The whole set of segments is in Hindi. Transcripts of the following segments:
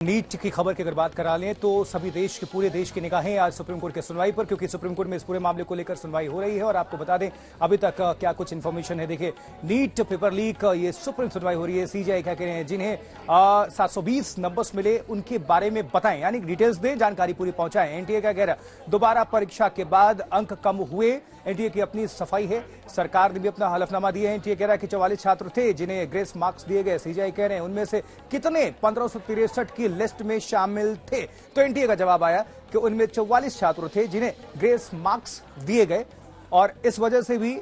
नीट की खबर की अगर बात करा लें तो सभी देश के पूरे देश की निगाहें आज सुप्रीम कोर्ट की सुनवाई पर, क्योंकि सुप्रीम कोर्ट में इस पूरे मामले को लेकर सुनवाई हो रही है। और आपको बता दें अभी तक क्या कुछ इंफॉर्मेशन है। देखिए, नीट पेपर लीक, ये सुप्रीम सुनवाई हो रही है। सीजीआई क्या कह रहे हैं, जिन्हें 720 नंबर्स मिले उनके बारे में बताएं, यानी डिटेल्स दें, जानकारी पूरी पहुंचाएं। एनटीए क्या कह रहा है, दोबारा परीक्षा के बाद अंक कम हुए। एनटीए की अपनी सफाई है, सरकार ने भी अपना हलफनामा दिया है। एनटीए कह रहा है कि 44 छात्र थे जिन्हें ग्रेस मार्क्स दिए गए। सीजीआई कह रहे हैं उनमें से कितने 1563 की लिस्ट में शामिल थे। तो एनटीए का जवाब आया कि उनमें 44 छात्र थे जिन्हें ग्रेस मार्क्स दिए गए और इस वजह से भी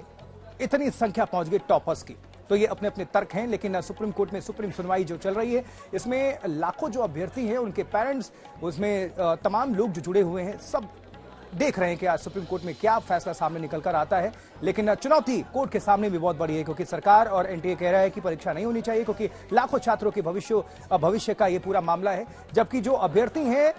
इतनी संख्या पहुंच गई टॉपर्स की। तो ये अपने अपने तर्क हैं, लेकिन सुप्रीम कोर्ट में सुप्रीम सुनवाई जो चल रही है इसमें लाखों जो अभ्यर्थी हैं, उनके पेरेंट्स, उसमें तमाम लोग जो जुड़े हुए हैं, सब देख रहे हैं कि आज सुप्रीम कोर्ट में क्या फैसला सामने निकल कर आता है। लेकिन चुनौती कोर्ट के सामने भी बहुत बड़ी है, क्योंकि सरकार और एनटीए कह रहा है कि परीक्षा नहीं होनी चाहिए, क्योंकि लाखों छात्रों के भविष्य का ये पूरा मामला है। जबकि जो अभ्यर्थी हैं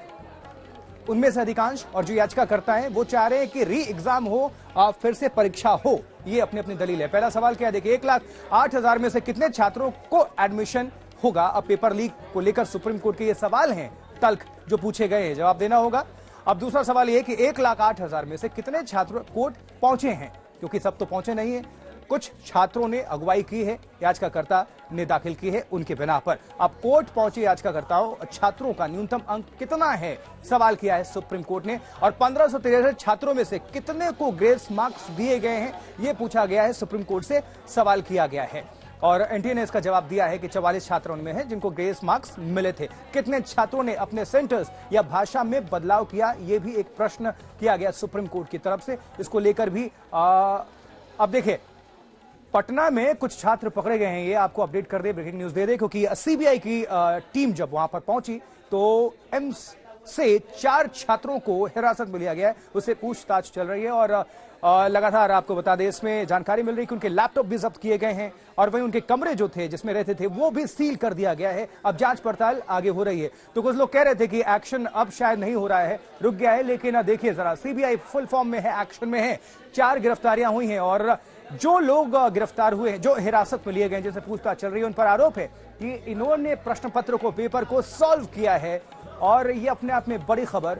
उनमें से अधिकांश और जो याचिकाकर्ता हैं वो चाह रहे हैं कि री एग्जाम हो, फिर से परीक्षा हो। ये अपनी अपनी दलील है। पहला सवाल क्या है, देखिए, 1,08,000 में से कितने छात्रों को एडमिशन होगा। अब पेपर लीक को लेकर सुप्रीम कोर्ट के ये सवाल हैं, तल्ख जो पूछे गए हैं, जवाब देना होगा। अब दूसरा सवाल यह कि 1,08,000 में से कितने छात्र कोर्ट पहुंचे हैं, क्योंकि सब तो पहुंचे नहीं है। कुछ छात्रों ने अगुवाई की है, याचिकाकर्ता ने दाखिल की है उनके बिना पर। अब कोर्ट पहुंचे याचिकाकर्ताओं छात्रों का न्यूनतम अंक कितना है, सवाल किया है सुप्रीम कोर्ट ने। और 1563 छात्रों में से कितने को ग्रेस मार्क्स दिए गए हैं, यह पूछा गया है, सुप्रीम कोर्ट से सवाल किया गया है। और एनटीए ने इसका जवाब दिया है कि 44 छात्रों में है जिनको ग्रेस मार्क्स मिले थे। कितने छात्रों ने अपने सेंटर्स या भाषा में बदलाव किया, यह भी एक प्रश्न किया गया सुप्रीम कोर्ट की तरफ से। इसको लेकर भी अब देखिए, पटना में कुछ छात्र पकड़े गए हैं, ये आपको अपडेट कर दे, ब्रेकिंग न्यूज दे दे, क्योंकि सीबीआई की टीम जब वहां पर पहुंची तो एम्स से 4 छात्रों को हिरासत में लिया गया है, उससे पूछताछ चल रही है। और लगातार आपको बता दें, इसमें जानकारी मिल रही है कि उनके लैपटॉप भी जब्त किए गए हैं और वहीं उनके कमरे जो थे जिसमें रहते थे वो भी सील कर दिया गया है। अब जांच पड़ताल आगे हो रही है। तो कुछ लोग कह रहे थे कि एक्शन अब शायद नहीं हो रहा है, रुक गया है, लेकिन देखिए जरा, सीबीआई फुल फॉर्म में है, एक्शन में है। 4 गिरफ्तारियां हुई हैं और जो लोग गिरफ्तार हुए हैं, जो हिरासत में लिए गए, जिनसे पूछताछ चल रही है, उन पर आरोप है कि इन्होंने प्रश्न पत्र को, पेपर को सॉल्व किया है। और ये अपने आप में बड़ी खबर।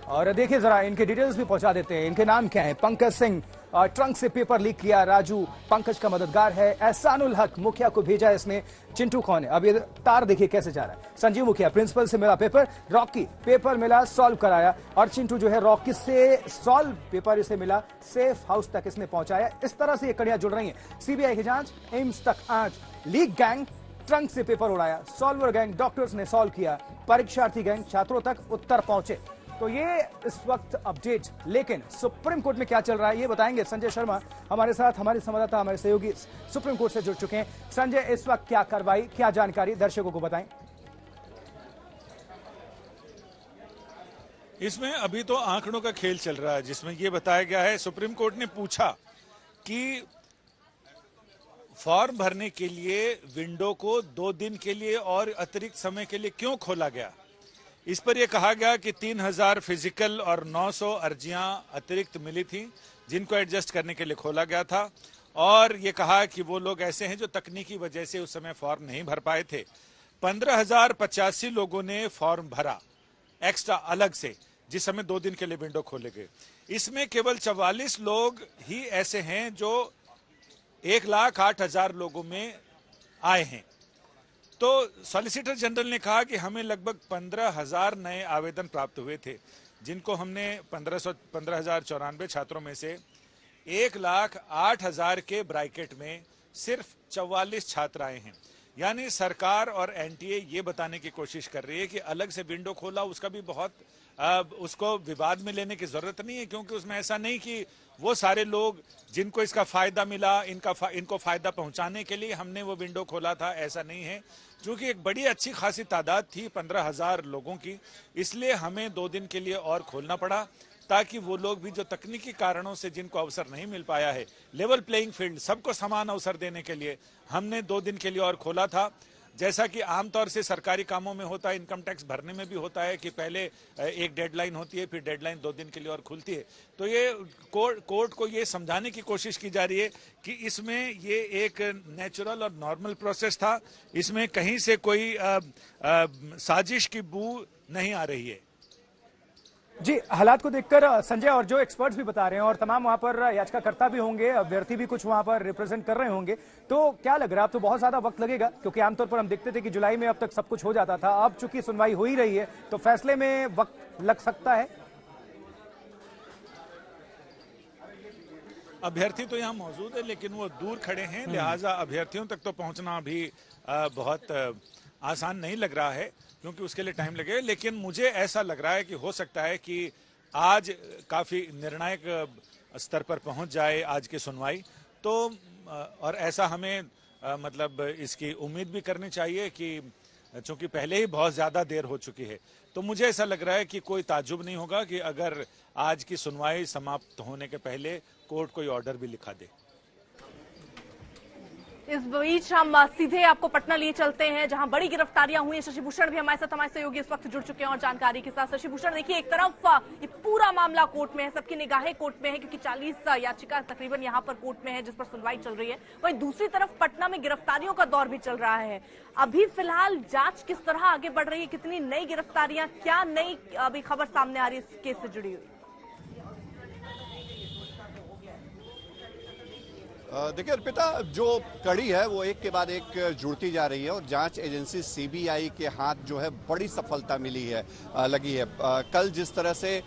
और देखिए जरा, इनके डिटेल्स भी पहुंचा देते हैं। इनके नाम क्या है, पंकज सिंह, ट्रंक से पेपर लीक किया, राजू पंकज का मददगार है, एहसानुल हक मुखिया को भेजा इसने, चिंटू कौन है, अब ये तार देखिए कैसे जा रहा है, संजीव मुखिया प्रिंसिपल से मिला पेपर, रॉकी पेपर मिला सॉल्व कराया, और चिंटू जो है रॉकी से सॉल्व पेपर इसे मिला, सेफ हाउस तक इसने पहुंचाया। इस तरह से ये कड़ियां जुड़ रही हैं। सीबीआई की जांच, एम्स तक आंच, लीक गैंग ट्रंक से पेपर उड़ाया, सॉल्वर गैंग डॉक्टर्स ने सॉल्व किया, परीक्षार्थी गैंग छात्रों तक उत्तर पहुंचे। तो ये इस वक्त अपडेट। लेकिन सुप्रीम कोर्ट में क्या चल रहा है ये बताएंगे संजय शर्मा हमारे साथ, हमारे संवाददाता, हमारे सहयोगी सुप्रीम कोर्ट से जुड़ चुके हैं। संजय, इस वक्त क्या कार्रवाई, क्या जानकारी दर्शकों को बताएं। इसमें अभी तो आंकड़ों का खेल चल रहा है, जिसमें यह बताया गया है, सुप्रीम कोर्ट ने पूछा कि फॉर्म भरने के लिए विंडो को 2 दिन के लिए और अतिरिक्त समय के लिए क्यों खोला गया। इस पर यह कहा गया कि 3,000 फिजिकल और 900 अर्जियां अतिरिक्त मिली थी, जिनको एडजस्ट करने के लिए खोला गया था। और ये कहा कि वो लोग ऐसे हैं जो तकनीकी वजह से उस समय फॉर्म नहीं भर पाए थे। 15,085 लोगों ने फॉर्म भरा एक्स्ट्रा अलग से, जिस समय 2 दिन के लिए विंडो खोले गए। इसमें केवल 44 लोग ही ऐसे हैं जो 1,08,000 लोगों में आए हैं। तो सॉलिसिटर जनरल ने कहा कि हमें लगभग 15,000 नए आवेदन प्राप्त हुए थे, जिनको हमने 15,094 छात्रों में से 1,08,000 के ब्रैकेट में सिर्फ 44 छात्र आए हैं। यानी सरकार और एनटीए ये बताने की कोशिश कर रही है कि अलग से विंडो खोला, उसका भी बहुत उसको विवाद में लेने की जरूरत नहीं है, क्योंकि उसमें ऐसा नहीं कि वो सारे लोग जिनको इसका फायदा मिला, इनको फायदा पहुंचाने के लिए हमने वो विंडो खोला था, ऐसा नहीं है। क्योंकि एक बड़ी अच्छी खासी तादाद थी 15,000 लोगों की, इसलिए हमें 2 दिन के लिए और खोलना पड़ा, ताकि वो लोग भी जो तकनीकी कारणों से जिनको अवसर नहीं मिल पाया है, लेवल प्लेइंग फील्ड, सबको समान अवसर देने के लिए हमने 2 दिन के लिए और खोला था। जैसा कि आमतौर से सरकारी कामों में होता है, इनकम टैक्स भरने में भी होता है कि पहले एक डेडलाइन होती है, फिर डेडलाइन 2 दिन के लिए और खुलती है। तो ये कोर्ट को ये समझाने की कोशिश की जा रही है कि इसमें ये एक नेचुरल और नॉर्मल प्रोसेस था, इसमें कहीं से कोई साजिश की बू नहीं आ रही है। जी, हालात को देखकर संजय और जो एक्सपर्ट्स भी बता रहे हैं और तमाम वहां पर याचिकाकर्ता भी होंगे, अभ्यर्थी भी कुछ वहां पर रिप्रेजेंट कर रहे होंगे, तो क्या लग रहा है अब तो बहुत ज्यादा वक्त लगेगा? क्योंकि आमतौर पर हम देखते थे कि जुलाई में अब तक सब कुछ हो जाता था, अब चूंकि सुनवाई हो ही रही है तो फैसले में वक्त लग सकता है। अभ्यर्थी तो यहाँ मौजूद है लेकिन वो दूर खड़े हैं, लिहाजा अभ्यर्थियों तक तो पहुंचना अभी बहुत आसान नहीं लग रहा है, क्योंकि उसके लिए टाइम लगेगा। लेकिन मुझे ऐसा लग रहा है कि हो सकता है कि आज काफी निर्णायक स्तर पर पहुंच जाए आज की सुनवाई, तो और ऐसा हमें मतलब इसकी उम्मीद भी करनी चाहिए कि चूंकि पहले ही बहुत ज्यादा देर हो चुकी है, तो मुझे ऐसा लग रहा है कि कोई ताज्जुब नहीं होगा कि अगर आज की सुनवाई समाप्त होने के पहले कोर्ट कोई ऑर्डर भी लिखा दे। इस बीच हम सीधे आपको पटना लिए चलते हैं, जहां बड़ी गिरफ्तारियां हुई हैं। शशि भूषण भी हमारे सहयोगी इस वक्त जुड़ चुके हैं और जानकारी के साथ। शशि भूषण, देखिए, एक तरफ ये पूरा मामला कोर्ट में है, सबकी निगाहें कोर्ट में है, क्योंकि 40 याचिका तकरीबन यहां पर कोर्ट में है जिस पर सुनवाई चल रही है। वहीं दूसरी तरफ पटना में गिरफ्तारियों का दौर भी चल रहा है। अभी फिलहाल जांच किस तरह आगे बढ़ रही है? कितनी नई गिरफ्तारियां, क्या नई अभी खबर सामने आ रही है इस केस से जुड़ी हुई? देखिए अर्पिता, जो कड़ी है वो एक के बाद एक जुड़ती जा रही है और जांच एजेंसी सीबीआई के हाथ जो है बड़ी सफलता मिली है, लगी है। कल जिस तरह से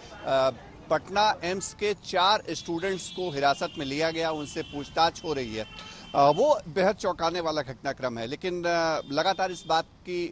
पटना एम्स के 4 स्टूडेंट्स को हिरासत में लिया गया, उनसे पूछताछ हो रही है, वो बेहद चौंकाने वाला घटनाक्रम है। लेकिन लगातार इस बात की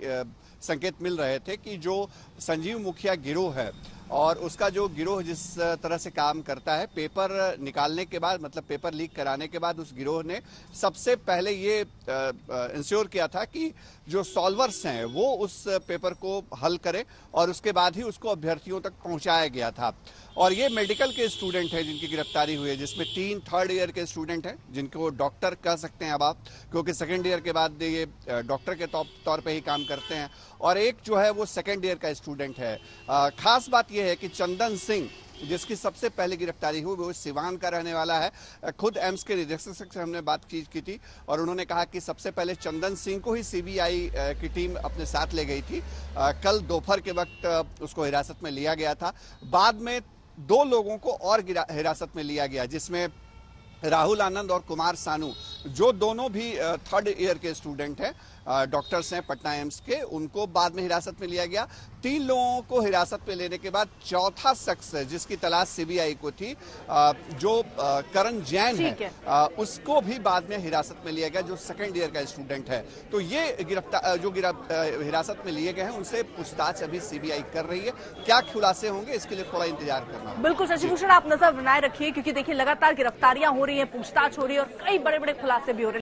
संकेत मिल रहे थे कि जो संजीव मुखिया गिरोह है और उसका जो गिरोह जिस तरह से काम करता है, पेपर निकालने के बाद, मतलब पेपर लीक कराने के बाद, उस गिरोह ने सबसे पहले ये इंश्योर किया था कि जो सॉल्वर्स हैं वो उस पेपर को हल करें और उसके बाद ही उसको अभ्यर्थियों तक पहुंचाया गया था। और ये मेडिकल के स्टूडेंट हैं जिनकी गिरफ्तारी हुई है, जिसमें 3 थर्ड ईयर के स्टूडेंट हैं जिनको डॉक्टर कह सकते हैं अब आप, क्योंकि सेकेंड ईयर के बाद ये डॉक्टर के तौर पे ही काम करते हैं, और एक जो है वो सेकेंड ईयर का स्टूडेंट है। खास बात यह है कि चंदन सिंह, जिसकी सबसे पहले गिरफ्तारी हुई, वो सिवान का रहने वाला है। खुद एम्स के निदेशक से हमने बात की थी और उन्होंने कहा कि सबसे पहले चंदन सिंह को ही सीबीआई की टीम अपने साथ ले गई थी। कल दोपहर के वक्त उसको हिरासत में लिया गया था। बाद में 2 लोगों को और हिरासत में लिया गया, जिसमें राहुल आनंद और कुमार सानू, जो दोनों भी थर्ड ईयर के स्टूडेंट हैं, डॉक्टर्स हैं पटना एम्स के, उनको बाद में हिरासत में लिया गया। 3 लोगों को हिरासत में लेने के बाद चौथा शख्स है जिसकी तलाश सीबीआई को थी, जो करण जैन है, उसको भी बाद में हिरासत में लिया गया, जो सेकेंड ईयर का स्टूडेंट है। तो ये हिरासत में लिए गए हैं, उनसे पूछताछ अभी सीबीआई कर रही है। क्या खुलासे होंगे इसके लिए थोड़ा इंतजार करना। बिल्कुल शशि भूषण, आप नजर बनाए रखिए, क्योंकि देखिए लगातार गिरफ्तारियां हो रही है, पूछताछ हो रही है और कई बड़े बड़े खुलासे भी हो रहे हैं।